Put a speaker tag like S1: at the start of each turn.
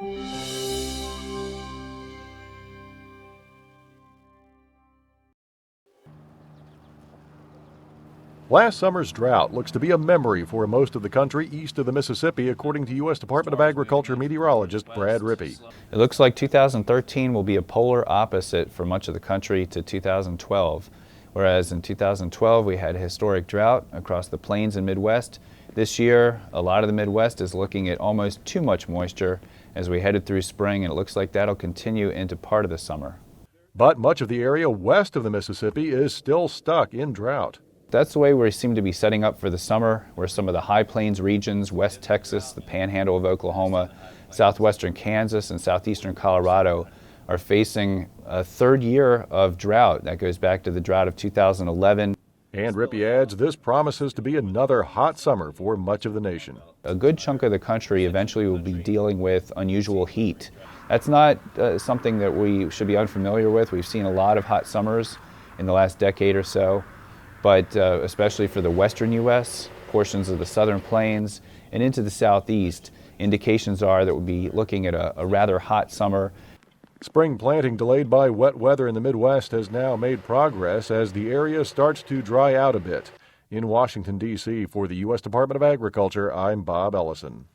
S1: Last summer's drought looks to be a memory for most of the country east of the Mississippi, according to U.S. Department of Agriculture meteorologist Brad Rippey.
S2: It looks like 2013 will be a polar opposite for much of the country to 2012. Whereas in 2012 we had a historic drought across the plains and Midwest, this year a lot of the Midwest is looking at almost too much moisture as we headed through spring, and it looks like that'll continue into part of the summer.
S1: But much of the area west of the Mississippi is still stuck in drought.
S2: That's the way we seem to be setting up for the summer, where some of the high plains regions, West Texas, the panhandle of Oklahoma, southwestern Kansas, and southeastern Colorado are facing a third year of drought. That goes back to the drought of 2011.
S1: And Rippey adds this promises to be another hot summer for much of the nation.
S2: A good chunk of the country eventually will be dealing with unusual heat. That's not something that we should be unfamiliar with. We've seen a lot of hot summers in the last decade or so. But especially for the western U.S., portions of the southern plains, and into the southeast, indications are that we'll be looking at a rather hot summer.
S1: Spring planting delayed by wet weather in the Midwest has now made progress as the area starts to dry out a bit. In Washington, D.C., for the U.S. Department of Agriculture, I'm Bob Ellison.